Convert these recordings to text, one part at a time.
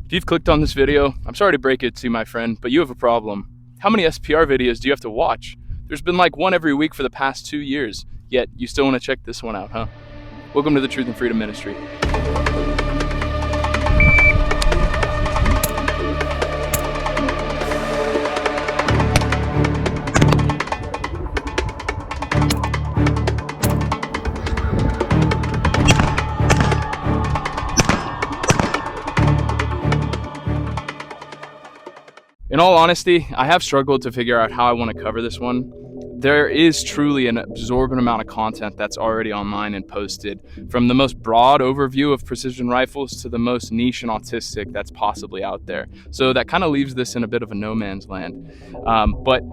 If you've clicked on this video, I'm sorry to break it to you, my friend, but you have a problem. How many SPR videos do you have to watch? There's been like one every week for the past 2 years, yet you still want to check this one out, huh? Welcome to the Truth and Freedom Ministry. In all honesty, I have struggled to figure out how I want to cover this one. There is truly an absorbent amount of content that's already online and posted, from the most broad overview of precision rifles to the most niche and autistic that's possibly out there. So that kind of leaves this in a bit of a no man's land. But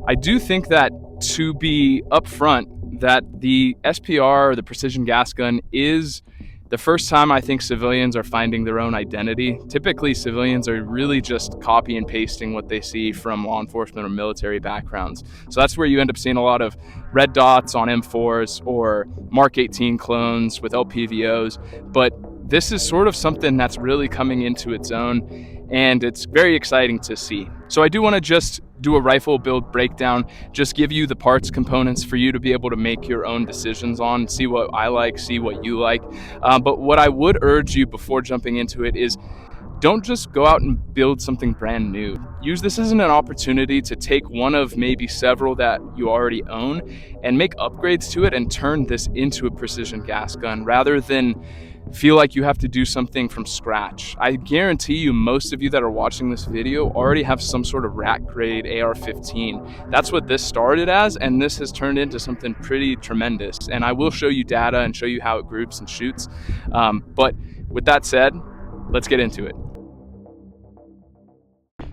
I do think that, to be upfront, that the SPR, or the precision gas gun, is the first time I think civilians are finding their own identity. Typically, civilians are really just copy and pasting what they see from law enforcement or military backgrounds. So that's where you end up seeing a lot of red dots on M4s or Mark 18 clones with LPVOs. But this is sort of something that's really coming into its own, and it's very exciting to see. So I do want to just do a rifle build breakdown, just give you the parts components for you to be able to make your own decisions on, see what I like, see what you like. But what I would urge you before jumping into it is, don't just go out and build something brand new. Use this as an opportunity to take one of maybe several that you already own and make upgrades to it and turn this into a precision gas gun, rather than feel like you have to do something from scratch. I guarantee you most of you that are watching this video already have some sort of rack grade AR-15. That's what this started as, and this has turned into something pretty tremendous. And I will show you data and show you how it groups and shoots. But with that said, let's get into it.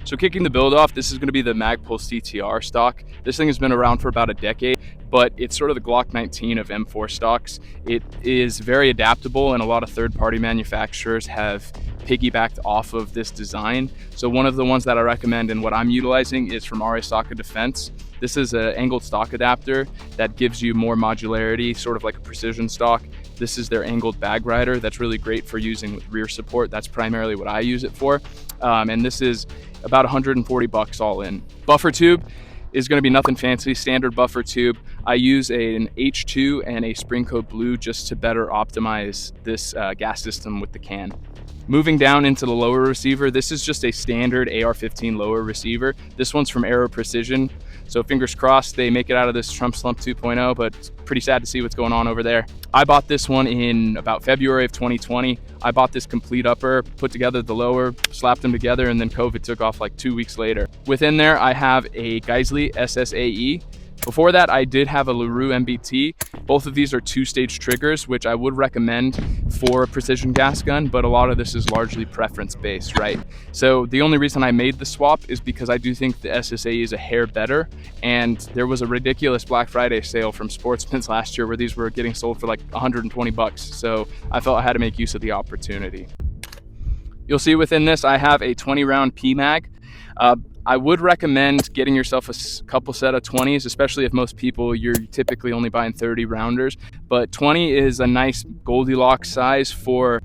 So kicking the build off, this is going to be the Magpulse CTR stock. This thing has been around for about a decade, but it's sort of the Glock 19 of M4 stocks. It is very adaptable, and a lot of third-party manufacturers have piggybacked off of this design. So one of the ones that I recommend and what I'm utilizing is from Arisaka Defense. This is an angled stock adapter that gives you more modularity, sort of like a precision stock. This is their angled bag rider that's really great for using with rear support. That's primarily what I use it for. And this is about 140 bucks all in. Buffer tube is going to be nothing fancy, standard buffer tube. I use an H2 and a Spring Coat Blue just to better optimize this gas system with the can. Moving down into the lower receiver, this is just a standard AR-15 lower receiver. This one's from Aero Precision. So fingers crossed they make it out of this Trump slump 2.0, but it's pretty sad to see what's going on over there. I bought this one in about February of 2020. I bought this complete upper, put together the lower, slapped them together, and then COVID took off like 2 weeks later. Within there, I have a Geissele SSAE. Before that, I did have a LaRue MBT. Both of these are two-stage triggers, which I would recommend for a precision gas gun, but a lot of this is largely preference-based, right? So the only reason I made the swap is because I do think the SSAE is a hair better, and there was a ridiculous Black Friday sale from Sportsman's last year where these were getting sold for like 120 bucks. So I felt I had to make use of the opportunity. You'll see within this, I have a 20-round PMag. I would recommend getting yourself a couple set of 20s, especially if most people, you're typically only buying 30 rounders. But 20 is a nice Goldilocks size for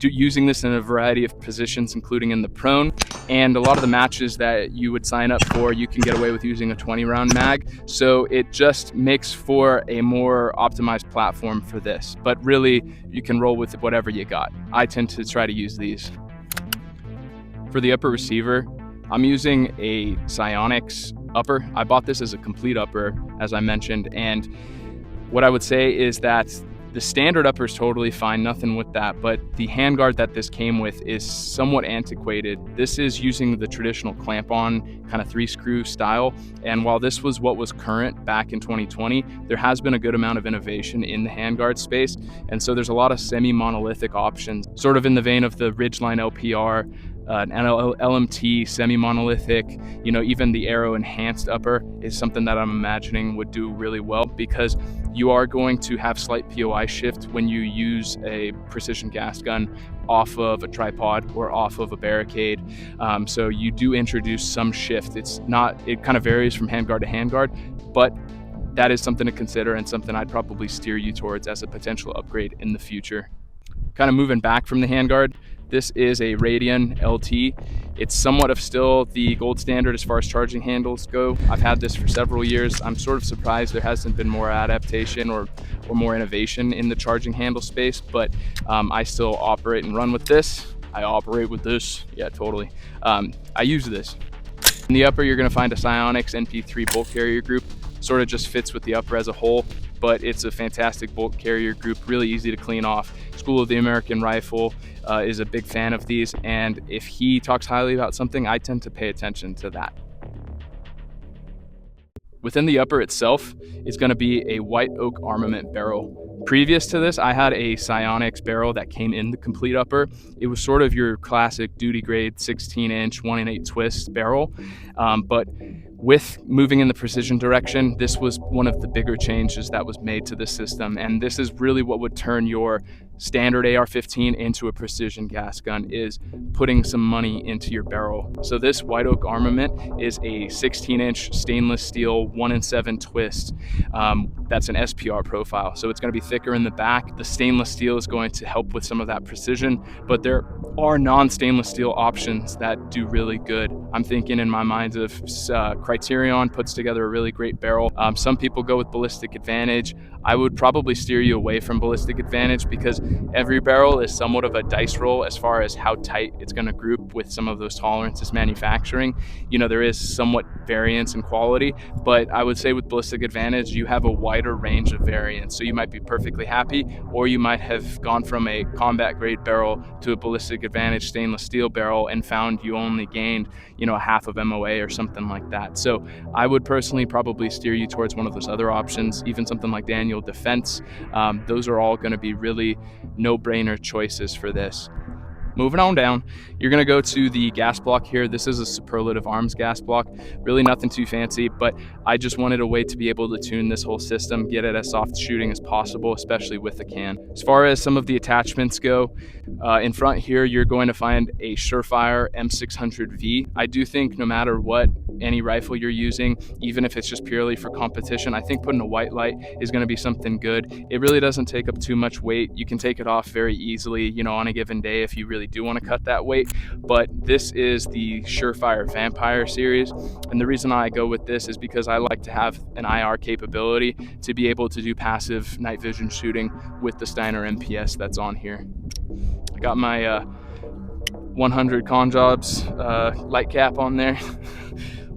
using this in a variety of positions, including in the prone. And a lot of the matches that you would sign up for, you can get away with using a 20-round mag. So it just makes for a more optimized platform for this. But really, you can roll with whatever you got. I tend to try to use these. For the upper receiver, I'm using a Psionics upper. I bought this as a complete upper, as I mentioned, and what I would say is that the standard upper is totally fine, nothing with that, but the handguard that this came with is somewhat antiquated. This is using the traditional clamp-on kind of 3-screw style, and while this was what was current back in 2020, there has been a good amount of innovation in the handguard space, and so there's a lot of semi-monolithic options, sort of in the vein of the Ridgeline LPR, an LMT semi-monolithic, even the Aero enhanced upper is something that I'm imagining would do really well, because you are going to have slight POI shift when you use a precision gas gun off of a tripod or off of a barricade. So you do introduce some shift. It kind of varies from handguard to handguard, but that is something to consider and something I'd probably steer you towards as a potential upgrade in the future. Kind of moving back from the handguard, This is a Radian LT. It's somewhat of still the gold standard as far as charging handles go. I've had this for several years. I'm sort of surprised there hasn't been more adaptation or more innovation in the charging handle space, but I still operate and run with this. I operate with this, yeah, totally. I use this. In the upper, you're gonna find a Psionics NP3 bolt carrier group. Sort of just fits with the upper as a whole, but it's a fantastic bolt carrier group, really easy to clean off. School of the American Rifle is a big fan of these, and if he talks highly about something, I tend to pay attention to that. Within the upper itself is going to be a white oak armament barrel. Previous to this, I had a Psionics barrel that came in the complete upper. It was sort of your classic duty grade 16-inch 1-in-8 twist barrel, but with moving in the precision direction, this was one of the bigger changes that was made to the system, and this is really what would turn your standard AR-15 into a precision gas gun, is putting some money into your barrel. So this white oak armament is a 16-inch stainless steel 1-in-7 twist. That's an SPR profile, so it's going to be thicker in the back. The stainless steel is going to help with some of that precision, but there are non-stainless steel options that do really good. I'm thinking in my mind of Criterion puts together a really great barrel. Some people go with Ballistic Advantage. I would probably steer you away from Ballistic Advantage because every barrel is somewhat of a dice roll as far as how tight it's going to group with some of those tolerances manufacturing. You know, there is somewhat variance in quality, but I would say with Ballistic Advantage, you have a wider range of variance. So you might be perfectly happy, or you might have gone from a combat grade barrel to a Ballistic Advantage stainless steel barrel and found you only gained, you know, a half of MOA or something like that. So I would personally probably steer you towards one of those other options, even something like Daniel Defense. Those are all going to be really no-brainer choices for this. Moving on down, you're going to go to the gas block here. This is a Superlative Arms gas block. Really nothing too fancy, but I just wanted a way to be able to tune this whole system, get it as soft shooting as possible, especially with the can. As far as some of the attachments go, in front here, you're going to find a Surefire M600V. I do think no matter what any rifle you're using, even if it's just purely for competition, I think putting a white light is going to be something good. It really doesn't take up too much weight. You can take it off very easily, you know, on a given day if you really do want to cut that weight. But this is the Surefire Vampire series, and the reason I go with this is because I like to have an IR capability to be able to do passive night vision shooting with the Steiner MPS that's on here. I got my 100 con jobs light cap on there.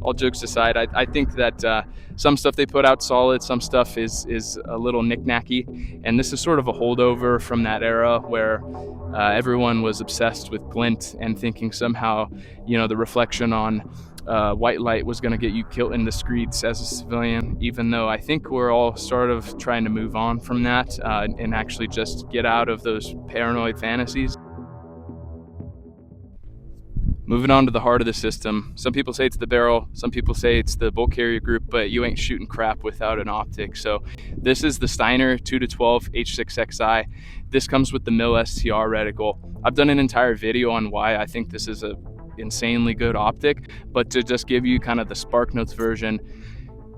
All jokes aside, I think that some stuff they put out solid, some stuff is a little knick-knacky, and this is sort of a holdover from that era where everyone was obsessed with glint and thinking somehow, you know, the reflection on white light was going to get you killed in the streets as a civilian, even though I think we're all sort of trying to move on from that and actually just get out of those paranoid fantasies. Moving on to the heart of the system. Some people say it's the barrel, some people say it's the bolt carrier group, but you ain't shooting crap without an optic. So this is the Steiner 2-12 H6Xi. This comes with the Mil STR reticle. I've done an entire video on why I think this is a insanely good optic, but to just give you kind of the Spark Notes version,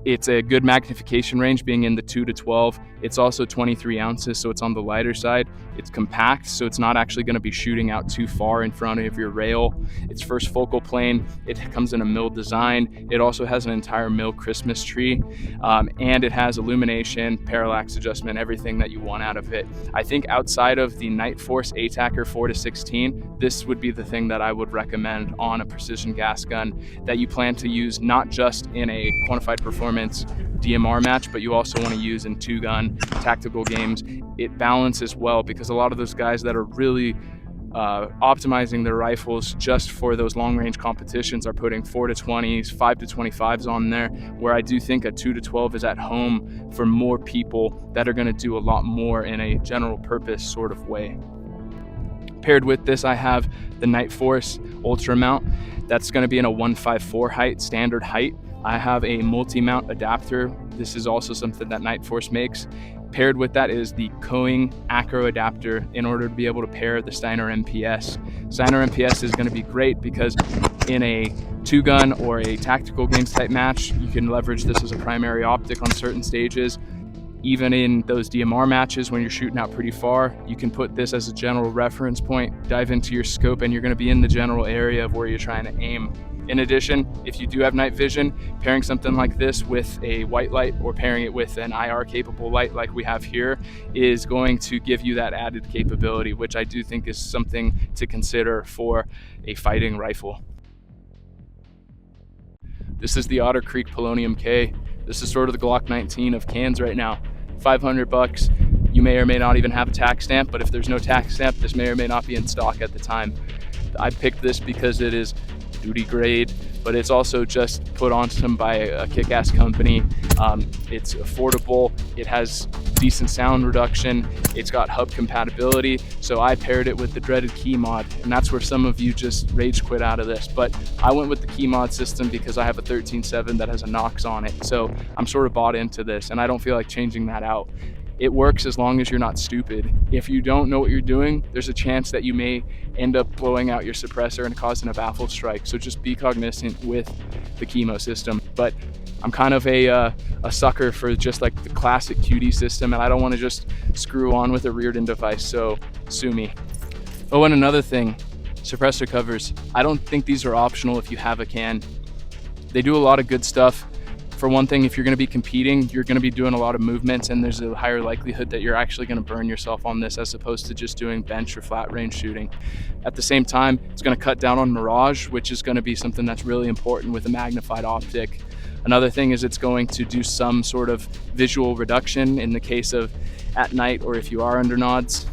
it's a good magnification range being in the 2-12. It's also 23 ounces, so it's on the lighter side. It's compact, so it's not actually going to be shooting out too far in front of your rail. It's first focal plane. It comes in a mill design. It also has an entire mill Christmas tree, and it has illumination, parallax adjustment, everything that you want out of it. I think outside of the Nightforce ATACR 4-16, this would be the thing that I would recommend on a precision gas gun that you plan to use not just in a quantified performance DMR match, but you also want to use in two-gun tactical games. It balances well because a lot of those guys that are really optimizing their rifles just for those long-range competitions are putting 4-20s, 5-25s on there, where I do think a 2-12 is at home for more people that are going to do a lot more in a general purpose sort of way. Paired with this, I have the Nightforce Ultramount. That's going to be in a 154 height, standard height. I have a multi-mount adapter. This is also something that Nightforce makes. Paired with that is the Coing Acro adapter in order to be able to pair the Steiner MPS. Steiner MPS is going to be great because in a two-gun or a tactical games type match, you can leverage this as a primary optic on certain stages. even in those DMR matches when you're shooting out pretty far, you can put this as a general reference point, dive into your scope, and you're going to be in the general area of where you're trying to aim. In addition, if you do have night vision, pairing something like this with a white light or pairing it with an IR capable light like we have here is going to give you that added capability, which I do think is something to consider for a fighting rifle. This is the Otter Creek Polonium K. This is sort of the Glock 19 of cans right now. 500 bucks. You may or may not even have a tax stamp, but if there's no tax stamp, this may or may not be in stock at the time. I picked this because it is duty grade, but it's also just put on some by a kick-ass company. It's affordable, it has decent sound reduction, it's got hub compatibility, so I paired it with the dreaded key mod, and that's where some of you just rage quit out of this. But I went with the key mod system because I have a 13.7 that has a Nox on it, so I'm sort of bought into this, and I don't feel like changing that out. It works as long as you're not stupid. If you don't know what you're doing, there's a chance that you may end up blowing out your suppressor and causing a baffle strike. So just be cognizant with the chemo system. But I'm kind of a sucker for just like the classic QD system, and I don't want to just screw on with a reared-in device, so sue me. Oh, and another thing, suppressor covers. I don't think these are optional if you have a can. They do a lot of good stuff. For one thing, if you're going to be competing, you're going to be doing a lot of movements, and there's a higher likelihood that you're actually going to burn yourself on this as opposed to just doing bench or flat range shooting. At the same time, it's going to cut down on mirage, which is going to be something that's really important with a magnified optic. Another thing is it's going to do some sort of visual reduction in the case of at night or if you are under nods.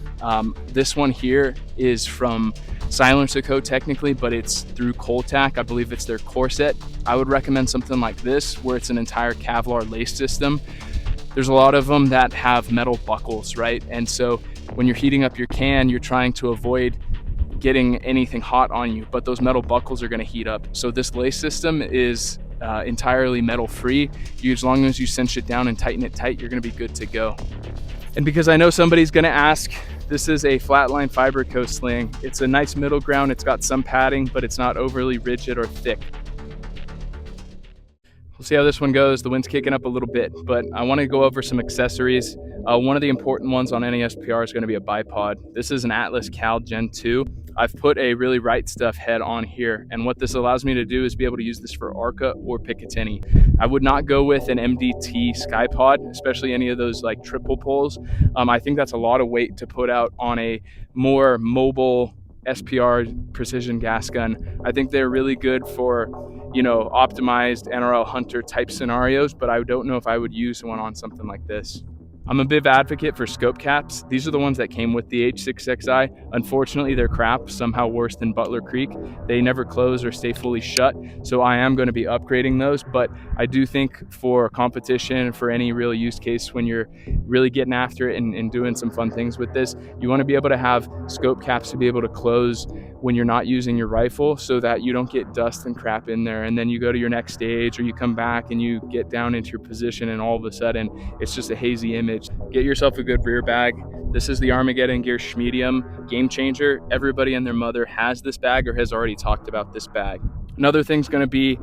This one here is from Silencer Co technically, but it's through Coltac. I believe it's their core set. I would recommend something like this where it's an entire Kevlar lace system. There's a lot of them that have metal buckles, right? And so when you're heating up your can, you're trying to avoid getting anything hot on you, but those metal buckles are going to heat up. So this lace system is entirely metal free. As long as you cinch it down and tighten it tight, you're going to be good to go. And because I know somebody's going to ask, this is a flatline fiber coat sling. It's a nice middle ground. It's got some padding, but it's not overly rigid or thick. We'll see how this one goes. The wind's kicking up a little bit, but I want to go over some accessories. One of the important ones on any SPR is going to be a bipod. This is an Atlas Cal Gen 2. I've put a really right stuff head on here, and what this allows me to do is be able to use this for ARCA or Picatinny. I would not go with an MDT Skypod, especially any of those like triple poles. I think that's a lot of weight to put out on a more mobile SPR precision gas gun. I think they're really good for, you know, optimized NRL hunter type scenarios, but I don't know if I would use one on something like this. I'm a big advocate for scope caps. These are the ones that came with the H6Xi. Unfortunately, they're crap, somehow worse than Butler Creek. They never close or stay fully shut, so I am going to be upgrading those, but I do think for competition, for any real use case when you're really getting after it and doing some fun things with this, you want to be able to have scope caps to be able to close when you're not using your rifle so that you don't get dust and crap in there, and then you go to your next stage or you come back and you get down into your position and all of a sudden it's just a hazy image. Get yourself a good rear bag. This is the Armageddon Gear Schmedium Game Changer. Everybody and their mother has this bag or has already talked about this bag. Another thing's going to be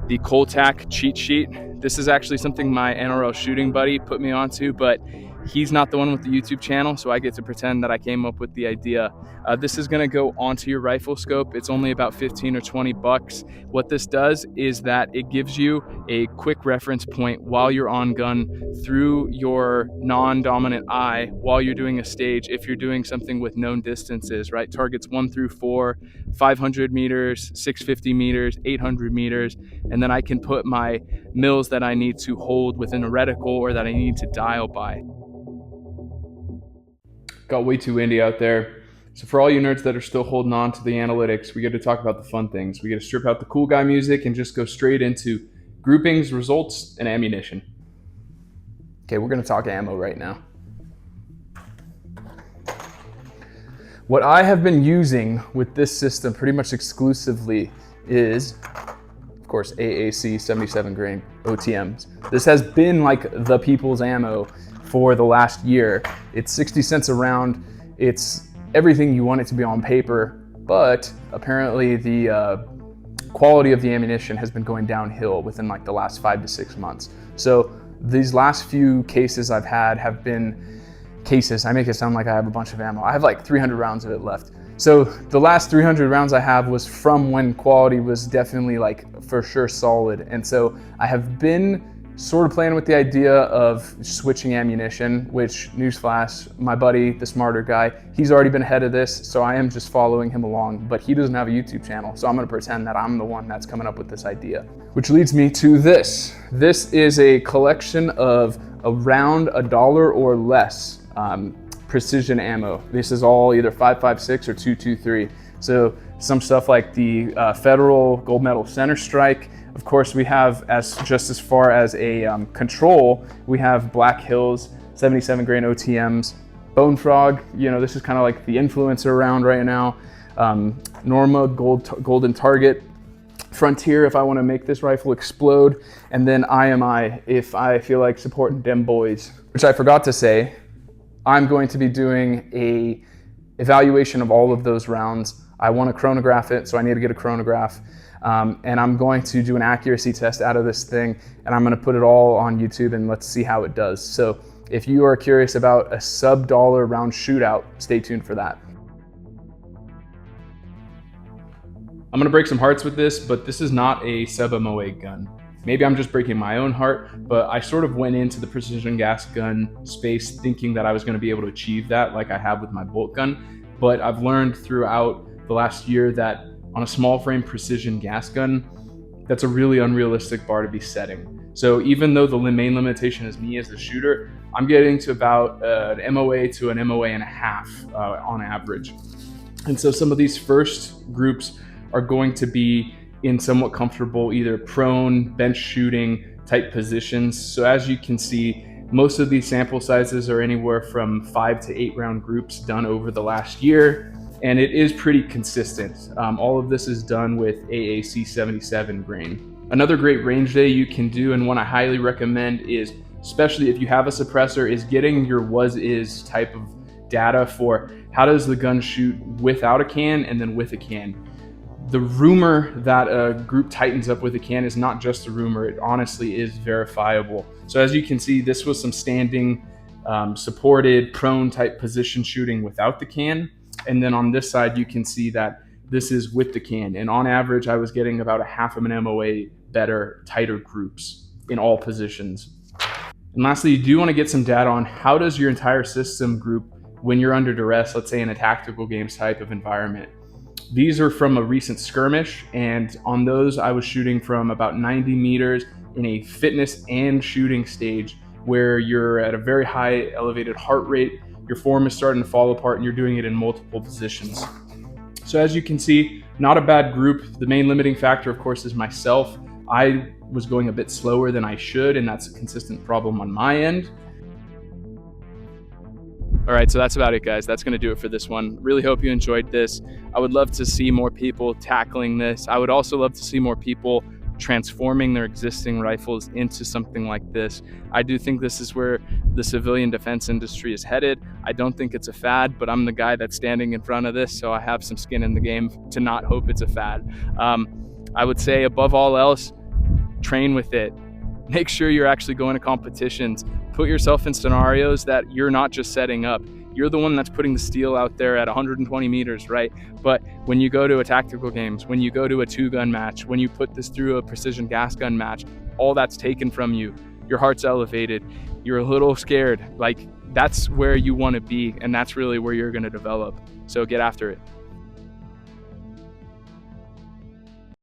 the Coltac cheat sheet. This is actually something my NRL shooting buddy put me onto, but he's not the one with the YouTube channel, so I get to pretend that I came up with the idea. This is going to go onto your rifle scope. It's only about 15 or 20 bucks. What this does is that it gives you a quick reference point while you're on gun through your non-dominant eye while you're doing a stage if you're doing something with known distances, right? Targets 1 through 4, 500 meters, 650 meters, 800 meters, and then I can put my mills that I need to hold within a reticle or that I need to dial by. Got way too windy out there. So for all you nerds that are still holding on to the analytics, we get to talk about the fun things. We get to strip out the cool guy music and just go straight into groupings, results, and ammunition. Okay, we're gonna talk ammo right now. What I have been using with this system pretty much exclusively is, of course, AAC 77 grain OTMs. This has been like the people's ammo for the last year. It's 60 cents a round. It's everything you want it to be on paper, but apparently the quality of the ammunition has been going downhill within like the last 5 to 6 months. So These last few cases I've had have been cases. I make it sound like I have a bunch of ammo. I have like 300 rounds of it left. So the last 300 rounds I have was from when quality was definitely like for sure solid. And so I have been sort of playing with the idea of switching ammunition, which, newsflash, my buddy, the smarter guy, he's already been ahead of this, so I am just following him along, but he doesn't have a YouTube channel, so I'm gonna pretend that I'm the one that's coming up with this idea. Which leads me to this. This is a collection of around $1 or less precision ammo. This is all either 5.56 or 223. So some stuff like the Federal Gold Medal Center Strike. Of course, we have, just as far as a control, we have Black Hills 77 grain OTMs, Bone Frog. You know, this is kind of like the influencer around right now. Norma Golden Target, Frontier if I want to make this rifle explode, and then IMI if I feel like supporting them boys. Which I forgot to say, I'm going to be doing a evaluation of all of those rounds. I want to chronograph it, so I need to get a chronograph. And I'm going to do an accuracy test out of this thing, and I'm going to put it all on YouTube, and let's see how it does. So if you are curious about a sub-dollar round shootout, stay tuned for that. I'm going to break some hearts with this, but this is not a sub-MOA gun. Maybe I'm just breaking my own heart, but I sort of went into the precision gas gun space thinking that I was going to be able to achieve that like I have with my bolt gun. But I've learned throughout the last year that on a small frame precision gas gun, that's a really unrealistic bar to be setting. So even though the main limitation is me as the shooter, I'm getting to about an MOA to an MOA and a half on average. And so some of these first groups are going to be in somewhat comfortable, either prone, bench shooting type positions. So as you can see, most of these sample sizes are anywhere from 5 to 8 round groups done over the last year. And it is pretty consistent. All of this is done with AAC 77 grain. Another great range day you can do, and one I highly recommend is, especially if you have a suppressor, is getting your was-is type of data for how does the gun shoot without a can and then with a can. The rumor that a group tightens up with a can is not just a rumor, it honestly is verifiable. So as you can see, this was some standing, supported, prone type position shooting without the can. And then on this side, you can see that this is with the can. And on average, I was getting about a half of an MOA better, tighter groups in all positions. And lastly, you do want to get some data on how does your entire system group when you're under duress, let's say in a tactical games type of environment. These are from a recent skirmish, and on those I was shooting from about 90 meters in a fitness and shooting stage where you're at a very high elevated heart rate, your form is starting to fall apart, and you're doing it in multiple positions. So as you can see, not a bad group. The main limiting factor, of course, is myself. I was going a bit slower than I should, and that's a consistent problem on my end. All right, so that's about it, guys. That's going to do it for this one. Really hope you enjoyed this. I would love to see more people tackling this. I would also love to see more people transforming their existing rifles into something like this. I do think this is where the civilian defense industry is headed. I don't think it's a fad, but I'm the guy that's standing in front of this, so I have some skin in the game to not hope it's a fad. I would say above all else, train with it. Make sure you're actually going to competitions. Put yourself in scenarios that you're not just setting up. You're the one that's putting the steel out there at 120 meters, right? But when you go to a tactical games, when you go to a 2-gun match, when you put this through a precision gas gun match, all that's taken from you. Your heart's elevated. You're a little scared. Like, that's where you want to be, and that's really where you're going to develop. So get after it.